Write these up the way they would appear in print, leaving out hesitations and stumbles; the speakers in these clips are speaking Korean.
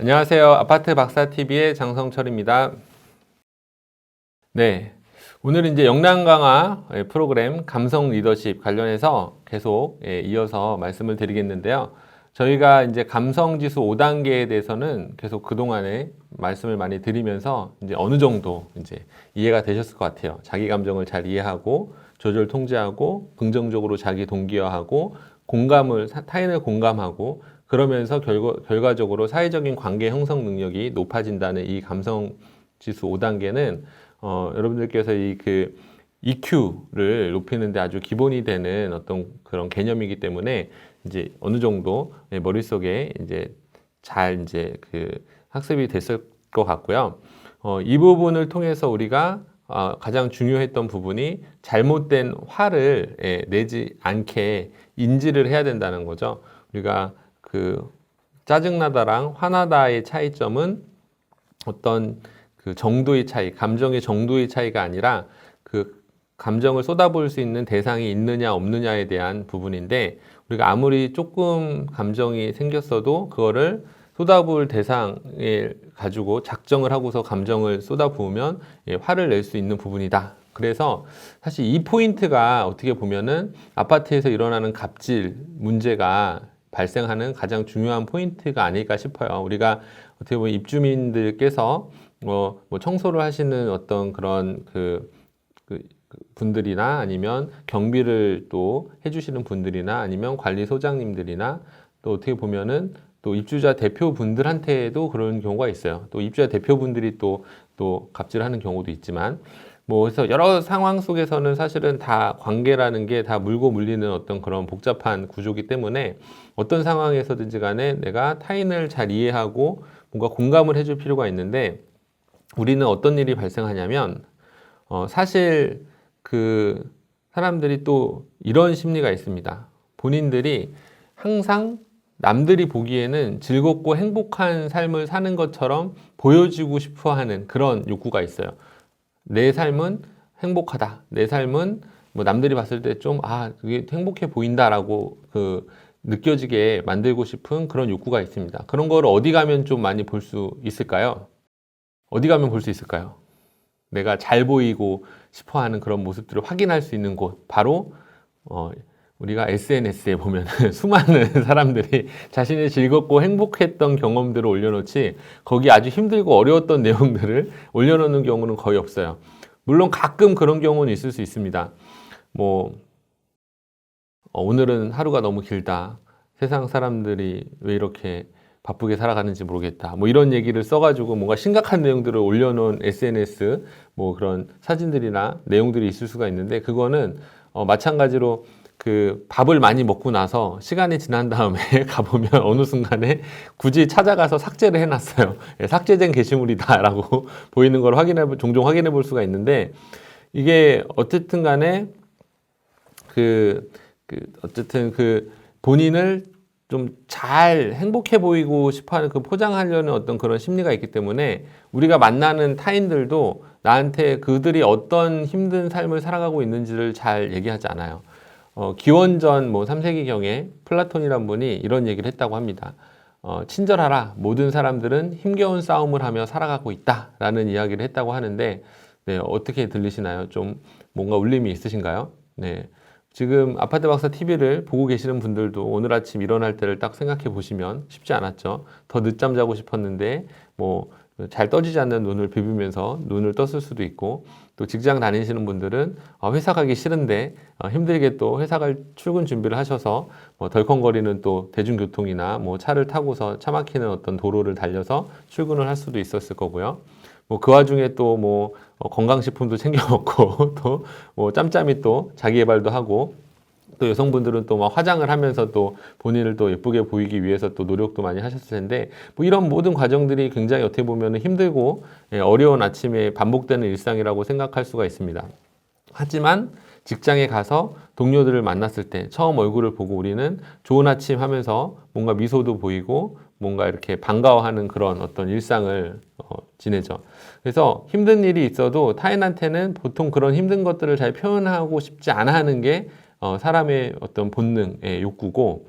안녕하세요. 아파트 박사TV의 장성철입니다. 네. 오늘은 이제 역량 강화 프로그램 감성 리더십 관련해서 계속 이어서 말씀을 드리겠는데요. 저희가 이제 감성 지수 5단계에 대해서는 계속 그동안에 말씀을 많이 드리면서 이제 어느 정도 이제 이해가 되셨을 것 같아요. 자기 감정을 잘 이해하고 조절 통제하고 긍정적으로 자기 동기화하고 타인을 공감하고 그러면서 결과적으로 사회적인 관계 형성 능력이 높아진다는 이 감성 지수 5단계는 여러분들께서 EQ를 높이는데 아주 기본이 되는 어떤 그런 개념이기 때문에 이제 어느 정도 머릿속에 이제 잘 학습이 됐을 것 같고요. 이 부분을 통해서 우리가 가장 중요했던 부분이 잘못된 화를 내지 않게 인지를 해야 된다는 거죠. 우리가 짜증나다랑 화나다의 차이점은 어떤 정도의 차이, 감정의 정도의 차이가 아니라 감정을 쏟아부을 수 있는 대상이 있느냐 없느냐에 대한 부분인데, 우리가 아무리 조금 감정이 생겼어도 그거를 쏟아부을 대상을 가지고 작정을 하고서 감정을 쏟아부으면 화를 낼 수 있는 부분이다. 그래서 사실 이 포인트가 어떻게 보면은 아파트에서 일어나는 갑질 문제가 발생하는 가장 중요한 포인트가 아닐까 싶어요. 우리가 어떻게 보면 입주민들께서 청소를 하시는 어떤 그런 분들이나 아니면 경비를 또 해주시는 분들이나 아니면 관리소장님들이나 또 어떻게 보면은 또 입주자 대표분들한테도 그런 경우가 있어요. 또 입주자 대표분들이 또 갑질하는 경우도 있지만, 그래서 여러 상황 속에서는 사실은 다 관계라는 게 다 물고 물리는 어떤 그런 복잡한 구조이기 때문에 어떤 상황에서든지 간에 내가 타인을 잘 이해하고 뭔가 공감을 해줄 필요가 있는데, 우리는 어떤 일이 발생하냐면 사실 사람들이 또 이런 심리가 있습니다. 본인들이 항상 남들이 보기에는 즐겁고 행복한 삶을 사는 것처럼 보여지고 싶어 하는 그런 욕구가 있어요. 내 삶은 행복하다. 내 삶은 남들이 봤을 때 좀, 그게 행복해 보인다라고 느껴지게 만들고 싶은 그런 욕구가 있습니다. 그런 거를 어디 가면 좀 많이 볼 수 있을까요? 어디 가면 볼 수 있을까요? 내가 잘 보이고 싶어 하는 그런 모습들을 확인할 수 있는 곳, 바로 우리가 SNS에 보면 수많은 사람들이 자신이 즐겁고 행복했던 경험들을 올려놓지, 거기 아주 힘들고 어려웠던 내용들을 올려놓는 경우는 거의 없어요. 물론 가끔 그런 경우는 있을 수 있습니다. 오늘은 하루가 너무 길다. 세상 사람들이 왜 이렇게 바쁘게 살아가는지 모르겠다. 이런 얘기를 써가지고 뭔가 심각한 내용들을 올려놓은 SNS 그런 사진들이나 내용들이 있을 수가 있는데, 그거는 마찬가지로 밥을 많이 먹고 나서 시간이 지난 다음에 가보면 어느 순간에 굳이 찾아가서 삭제를 해놨어요. 삭제된 게시물이다라고 보이는 걸 종종 확인해 볼 수가 있는데, 이게 어쨌든 간에 어쨌든 본인을 좀 잘 행복해 보이고 싶어 하는 포장하려는 어떤 그런 심리가 있기 때문에 우리가 만나는 타인들도 나한테 그들이 어떤 힘든 삶을 살아가고 있는지를 잘 얘기하지 않아요. 기원전 3세기경에 플라톤이란 분이 이런 얘기를 했다고 합니다. 친절하라. 모든 사람들은 힘겨운 싸움을 하며 살아가고 있다. 라는 이야기를 했다고 하는데, 네, 어떻게 들리시나요? 좀 뭔가 울림이 있으신가요? 네. 지금 아파트 박사 TV를 보고 계시는 분들도 오늘 아침 일어날 때를 딱 생각해 보시면 쉽지 않았죠. 더 늦잠 자고 싶었는데 잘 떠지지 않는 눈을 비비면서 눈을 떴을 수도 있고, 또 직장 다니시는 분들은 회사 가기 싫은데 힘들게 또 회사 갈 출근 준비를 하셔서 덜컹거리는 또 대중교통이나 차를 타고서 차 막히는 어떤 도로를 달려서 출근을 할 수도 있었을 거고요. 그 와중에 또 건강식품도 챙겨 먹고 또 짬짬이 또 자기 개발도 하고, 또 여성분들은 또 화장을 하면서 또 본인을 또 예쁘게 보이기 위해서 또 노력도 많이 하셨을 텐데, 이런 모든 과정들이 굉장히 어떻게 보면 힘들고 어려운 아침에 반복되는 일상이라고 생각할 수가 있습니다. 하지만 직장에 가서 동료들을 만났을 때 처음 얼굴을 보고 우리는 좋은 아침 하면서 뭔가 미소도 보이고 뭔가 이렇게 반가워하는 그런 어떤 일상을 지내죠. 그래서 힘든 일이 있어도 타인한테는 보통 그런 힘든 것들을 잘 표현하고 싶지 않아 하는 게 사람의 어떤 본능의 욕구고,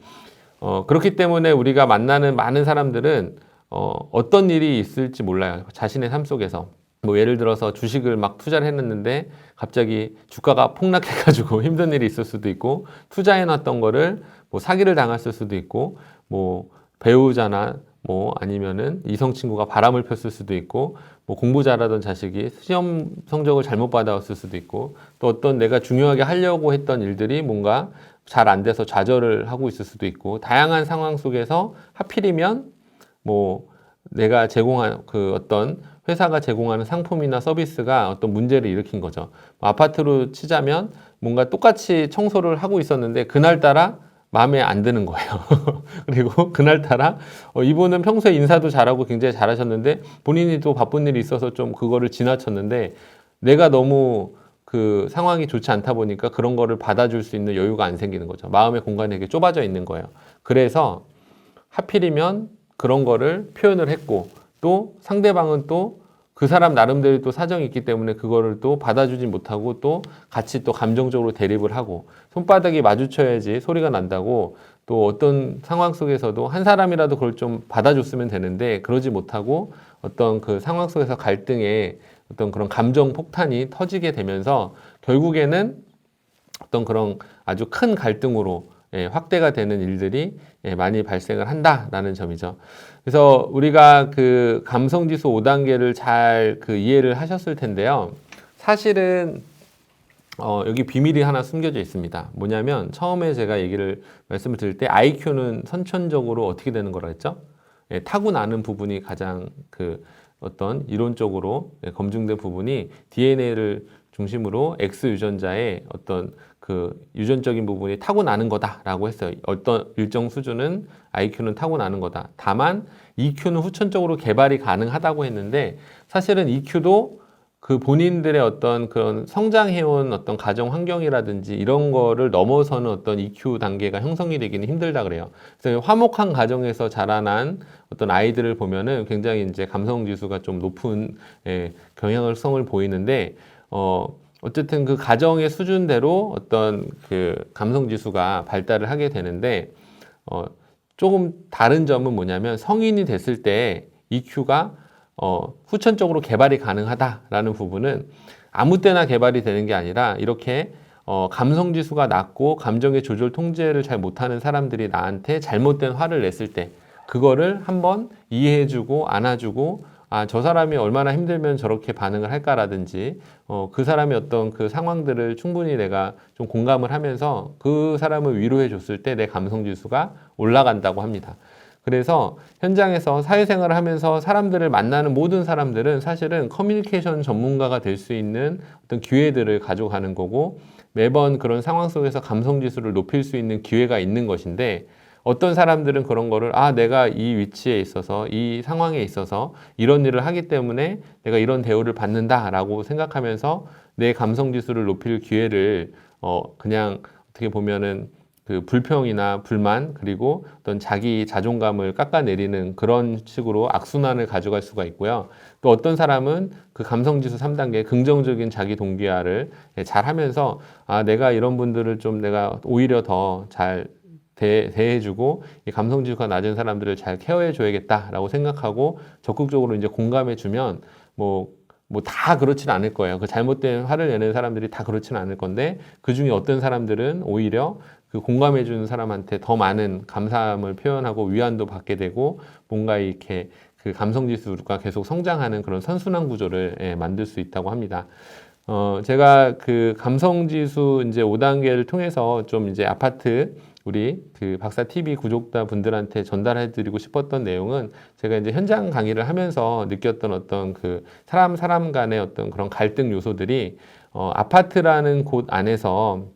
그렇기 때문에 우리가 만나는 많은 사람들은 어떤 일이 있을지 몰라요. 자신의 삶 속에서. 뭐 예를 들어서 주식을 막 투자를 했는데 갑자기 주가가 폭락해가지고 힘든 일이 있을 수도 있고, 투자해놨던 거를 뭐 사기를 당했을 수도 있고, 뭐 배우자나 뭐 아니면은 이성 친구가 바람을 폈을 수도 있고, 뭐 공부 잘하던 자식이 시험 성적을 잘못 받아왔을 수도 있고, 또 어떤 내가 중요하게 하려고 했던 일들이 뭔가 잘 안 돼서 좌절을 하고 있을 수도 있고, 다양한 상황 속에서 하필이면 뭐 내가 제공한 그 어떤 회사가 제공하는 상품이나 서비스가 어떤 문제를 일으킨 거죠. 뭐 아파트로 치자면 뭔가 똑같이 청소를 하고 있었는데 그날따라 마음에 안 드는 거예요. 그리고 그날따라 이분은 평소에 인사도 잘하고 굉장히 잘하셨는데 본인이 또 바쁜 일이 있어서 좀 그거를 지나쳤는데, 내가 너무 그 상황이 좋지 않다 보니까 그런 거를 받아줄 수 있는 여유가 안 생기는 거죠. 마음의 공간이 되게 좁아져 있는 거예요. 그래서 하필이면 그런 거를 표현을 했고, 또 상대방은 또 그 사람 나름대로 또 사정이 있기 때문에 그거를 또 받아주지 못하고 또 같이 또 감정적으로 대립을 하고, 손바닥이 마주쳐야지 소리가 난다고 또 어떤 상황 속에서도 한 사람이라도 그걸 좀 받아줬으면 되는데 그러지 못하고 어떤 그 상황 속에서 갈등에 어떤 그런 감정 폭탄이 터지게 되면서 결국에는 어떤 그런 아주 큰 갈등으로 확대가 되는 일들이 많이 발생을 한다라는 점이죠. 그래서 우리가 그 감성지수 5단계를 잘 그 이해를 하셨을 텐데요. 사실은 여기 비밀이 하나 숨겨져 있습니다. 뭐냐면 처음에 제가 말씀을 드릴 때 IQ는 선천적으로 어떻게 되는 거라 했죠? 타고나는 부분이 가장 그 어떤 이론적으로 검증된 부분이 DNA를 중심으로 X 유전자의 어떤 그 유전적인 부분이 타고나는 거다라고 했어요. 어떤 일정 수준은 IQ는 타고나는 거다. 다만 EQ는 후천적으로 개발이 가능하다고 했는데, 사실은 EQ도 그 본인들의 어떤 그런 성장해온 어떤 가정 환경이라든지 이런 거를 넘어서는 어떤 EQ 단계가 형성이 되기는 힘들다 그래요. 그래서 화목한 가정에서 자라난 어떤 아이들을 보면은 굉장히 이제 감성 지수가 좀 높은 경향성을 보이는데, 어쨌든 그 가정의 수준대로 어떤 그 감성 지수가 발달을 하게 되는데, 조금 다른 점은 뭐냐면 성인이 됐을 때 EQ가 후천적으로 개발이 가능하다라는 부분은 아무 때나 개발이 되는 게 아니라, 이렇게 감성 지수가 낮고 감정의 조절 통제를 잘 못하는 사람들이 나한테 잘못된 화를 냈을 때 그거를 한번 이해해주고 안아주고, 저 사람이 얼마나 힘들면 저렇게 반응을 할까라든지, 그 사람의 어떤 그 상황들을 충분히 내가 좀 공감을 하면서 그 사람을 위로해 줬을 때 내 감성 지수가 올라간다고 합니다. 그래서 현장에서 사회생활을 하면서 사람들을 만나는 모든 사람들은 사실은 커뮤니케이션 전문가가 될 수 있는 어떤 기회들을 가져가는 거고, 매번 그런 상황 속에서 감성 지수를 높일 수 있는 기회가 있는 것인데, 어떤 사람들은 그런 거를 내가 이 위치에 있어서 이 상황에 있어서 이런 일을 하기 때문에 내가 이런 대우를 받는다라고 생각하면서 내 감성 지수를 높일 기회를 그냥 어떻게 보면은 그 불평이나 불만, 그리고 어떤 자기 자존감을 깎아내리는 그런 식으로 악순환을 가져갈 수가 있고요. 또 어떤 사람은 그 감성지수 3단계 긍정적인 자기 동기화를 잘 하면서 내가 이런 분들을 좀 내가 오히려 더 잘 대해주고 이 감성지수가 낮은 사람들을 잘 케어해줘야겠다라고 생각하고 적극적으로 이제 공감해주면 뭐 다 그렇지는 않을 거예요. 그 잘못된 화를 내는 사람들이 다 그렇지는 않을 건데, 그 중에 어떤 사람들은 오히려 그 공감해주는 사람한테 더 많은 감사함을 표현하고 위안도 받게 되고, 뭔가 이렇게 그 감성지수가 계속 성장하는 그런 선순환 구조를 만들 수 있다고 합니다. 제가 그 감성지수 이제 5단계를 통해서 좀 이제 아파트 우리 그 박사 TV 구독자 분들한테 전달해 드리고 싶었던 내용은, 제가 이제 현장 강의를 하면서 느꼈던 어떤 그 사람 간의 어떤 그런 갈등 요소들이 아파트라는 곳 안에서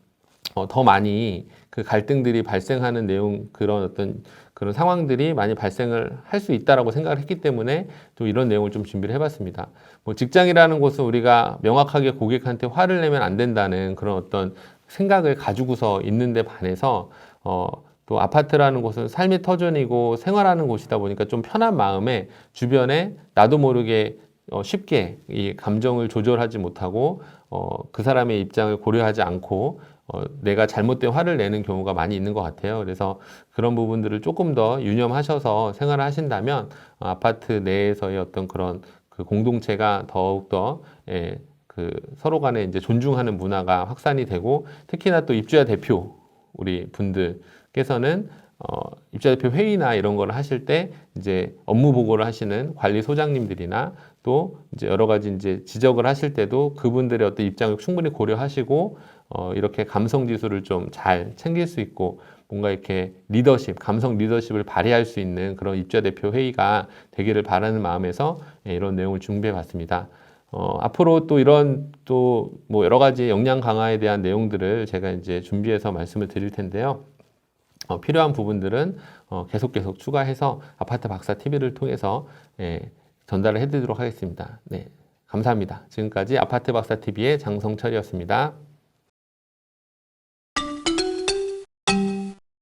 더 많이 그 갈등들이 발생하는 내용, 그런 어떤 그런 상황들이 많이 발생을 할 수 있다라고 생각을 했기 때문에 또 이런 내용을 좀 준비를 해봤습니다. 뭐 직장이라는 곳은 우리가 명확하게 고객한테 화를 내면 안 된다는 그런 어떤 생각을 가지고서 있는데 반해서 또 아파트라는 곳은 삶의 터전이고 생활하는 곳이다 보니까 좀 편한 마음에 주변에 나도 모르게 쉽게 이 감정을 조절하지 못하고 그 사람의 입장을 고려하지 않고 내가 잘못된 화를 내는 경우가 많이 있는 것 같아요. 그래서 그런 부분들을 조금 더 유념하셔서 생활을 하신다면 아파트 내에서의 어떤 그런 그 공동체가 더욱더 그 서로 간에 이제 존중하는 문화가 확산이 되고, 특히나 또 입주자 대표 우리 분들께서는 입주자 대표 회의나 이런 걸 하실 때 이제 업무 보고를 하시는 관리소장님들이나 또 이제 여러 가지 이제 지적을 하실 때도 그분들의 어떤 입장을 충분히 고려하시고 이렇게 감성 지수를 좀 잘 챙길 수 있고, 뭔가 이렇게 리더십, 감성 리더십을 발휘할 수 있는 그런 입주자 대표 회의가 되기를 바라는 마음에서 이런 내용을 준비해 봤습니다. 앞으로 또 이런 또 뭐 여러 가지 역량 강화에 대한 내용들을 제가 이제 준비해서 말씀을 드릴 텐데요. 필요한 부분들은 계속 추가해서 아파트 박사 TV를 통해서 전달을 해드리도록 하겠습니다. 네, 감사합니다. 지금까지 아파트 박사 TV의 장성철이었습니다.